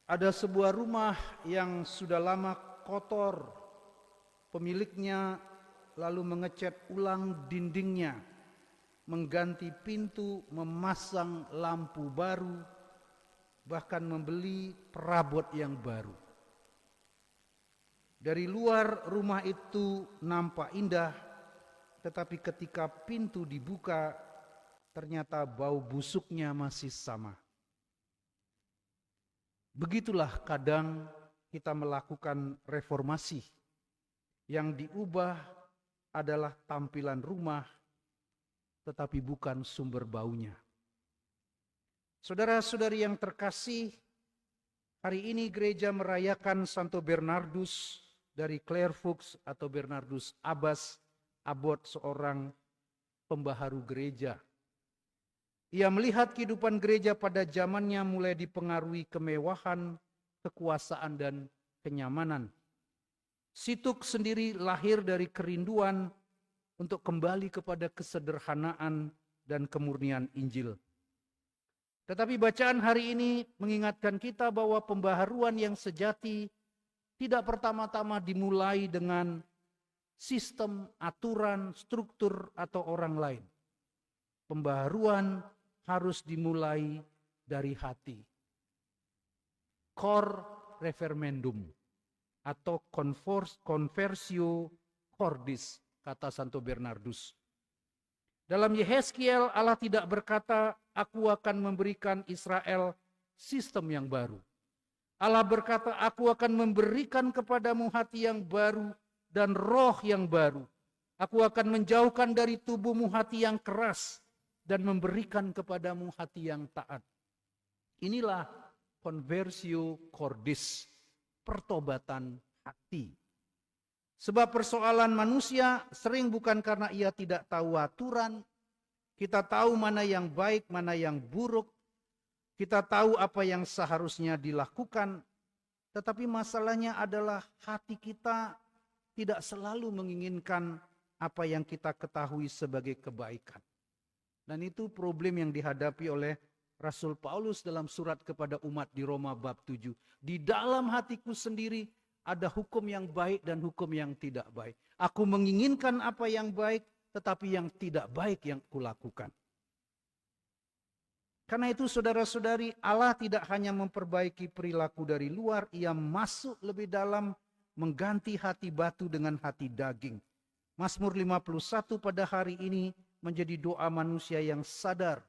Ada sebuah rumah yang sudah lama kotor. Pemiliknya lalu mengecat ulang dindingnya, mengganti pintu, memasang lampu baru, bahkan membeli perabot yang baru. Dari luar rumah itu nampak indah, tetapi ketika pintu dibuka, ternyata bau busuknya masih sama. Begitulah kadang kita melakukan reformasi. Yang diubah adalah tampilan rumah, tetapi bukan sumber baunya. Saudara-saudari yang terkasih, hari ini gereja merayakan Santo Bernardus dari Clairvaux atau Bernardus Abbas, Abbot, seorang pembaharu gereja. Ia melihat kehidupan gereja pada zamannya mulai dipengaruhi kemewahan, kekuasaan, dan kenyamanan. Situk sendiri lahir dari kerinduan untuk kembali kepada kesederhanaan dan kemurnian Injil. Tetapi bacaan hari ini mengingatkan kita bahwa pembaharuan yang sejati tidak pertama-tama dimulai dengan sistem, aturan, struktur, atau orang lain. Pembaharuan harus dimulai dari hati. Cor referendum atau conversio cordis, kata Santo Bernardus. Dalam Yehezkiel, Allah tidak berkata, aku akan memberikan Israel sistem yang baru. Allah berkata, aku akan memberikan kepadamu hati yang baru dan roh yang baru. Aku akan menjauhkan dari tubuhmu hati yang keras dan memberikan kepadamu hati yang taat. Inilah conversio cordis, pertobatan hati. Sebab persoalan manusia sering bukan karena ia tidak tahu aturan. Kita tahu mana yang baik, mana yang buruk. Kita tahu apa yang seharusnya dilakukan. Tetapi masalahnya adalah hati kita tidak selalu menginginkan apa yang kita ketahui sebagai kebaikan. Dan itu problem yang dihadapi oleh Rasul Paulus dalam surat kepada umat di Roma bab 7. Di dalam hatiku sendiri ada hukum yang baik dan hukum yang tidak baik. Aku menginginkan apa yang baik, tetapi yang tidak baik yang kulakukan. Karena itu saudara-saudari, Allah tidak hanya memperbaiki perilaku dari luar, ia masuk lebih dalam, mengganti hati batu dengan hati daging. Mazmur 51 pada hari ini menjadi doa manusia yang sadar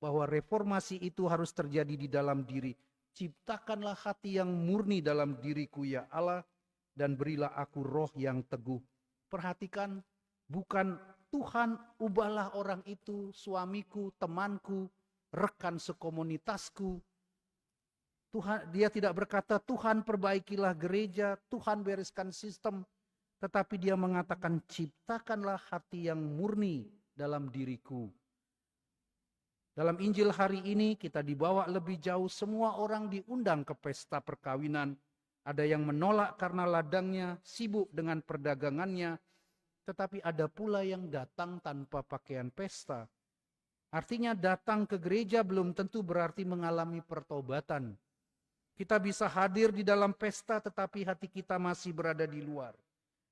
bahwa reformasi itu harus terjadi di dalam diri. Ciptakanlah hati yang murni dalam diriku ya Allah, dan berilah aku roh yang teguh. Perhatikan, bukan Tuhan ubahlah orang itu, suamiku, temanku, rekan sekomunitasku. Tuhan, dia tidak berkata Tuhan perbaikilah gereja, Tuhan bereskan sistem. Tetapi dia mengatakan ciptakanlah hati yang murni dalam diriku. Dalam Injil hari ini kita dibawa lebih jauh, semua orang diundang ke pesta perkawinan. Ada yang menolak karena ladangnya sibuk dengan perdagangannya, tetapi ada pula yang datang tanpa pakaian pesta. Artinya datang ke gereja belum tentu berarti mengalami pertobatan. Kita bisa hadir di dalam pesta tetapi hati kita masih berada di luar.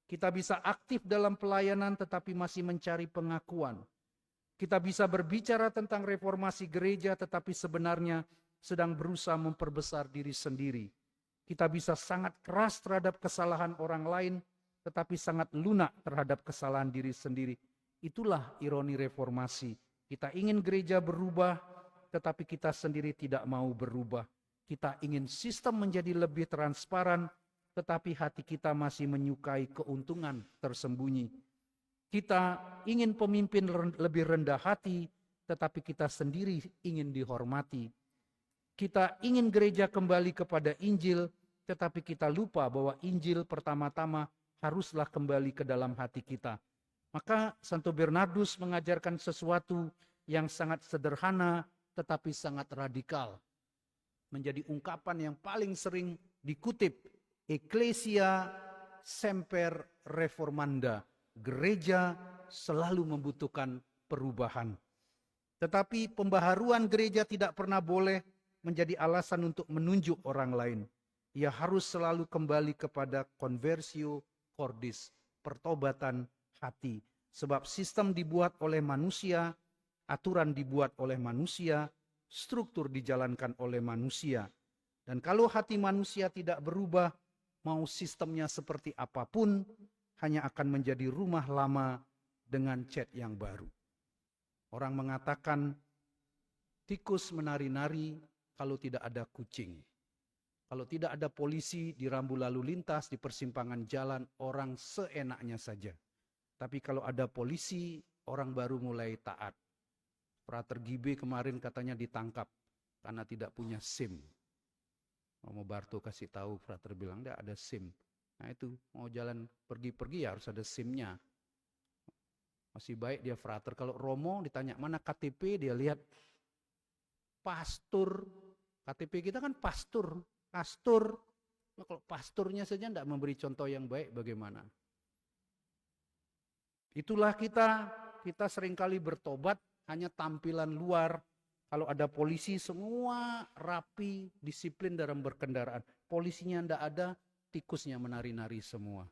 Kita bisa aktif dalam pelayanan tetapi masih mencari pengakuan. Kita bisa berbicara tentang reformasi gereja tetapi sebenarnya sedang berusaha memperbesar diri sendiri. Kita bisa sangat keras terhadap kesalahan orang lain tetapi sangat lunak terhadap kesalahan diri sendiri. Itulah ironi reformasi. Kita ingin gereja berubah tetapi kita sendiri tidak mau berubah. Kita ingin sistem menjadi lebih transparan tetapi hati kita masih menyukai keuntungan tersembunyi. Kita ingin pemimpin lebih rendah hati, tetapi kita sendiri ingin dihormati. Kita ingin gereja kembali kepada Injil, tetapi kita lupa bahwa Injil pertama-tama haruslah kembali ke dalam hati kita. Maka Santo Bernardus mengajarkan sesuatu yang sangat sederhana, tetapi sangat radikal. Menjadi ungkapan yang paling sering dikutip, Ecclesia semper reformanda. Gereja selalu membutuhkan perubahan. Tetapi pembaharuan gereja tidak pernah boleh menjadi alasan untuk menunjuk orang lain. Ia harus selalu kembali kepada conversio cordis, pertobatan hati. Sebab sistem dibuat oleh manusia, aturan dibuat oleh manusia, struktur dijalankan oleh manusia. Dan kalau hati manusia tidak berubah, mau sistemnya seperti apapun, hanya akan menjadi rumah lama dengan cat yang baru. Orang mengatakan tikus menari-nari kalau tidak ada kucing. Kalau tidak ada polisi di rambu lalu lintas, di persimpangan jalan, orang seenaknya saja. Tapi kalau ada polisi, orang baru mulai taat. Frater Gibe kemarin katanya ditangkap karena tidak punya SIM. Mau Barto kasih tahu, Frater bilang tidak ada SIM. Nah itu, mau jalan pergi-pergi ya harus ada SIM-nya. Masih baik dia Frater. Kalau Romo ditanya mana KTP, dia lihat pastur. KTP kita kan pastur. Pastur, nah, kalau pasturnya saja tidak memberi contoh yang baik, bagaimana? Itulah kita seringkali bertobat hanya tampilan luar. Kalau ada polisi semua rapi, disiplin dalam berkendaraan. Polisinya tidak ada, tikusnya menari-nari semua.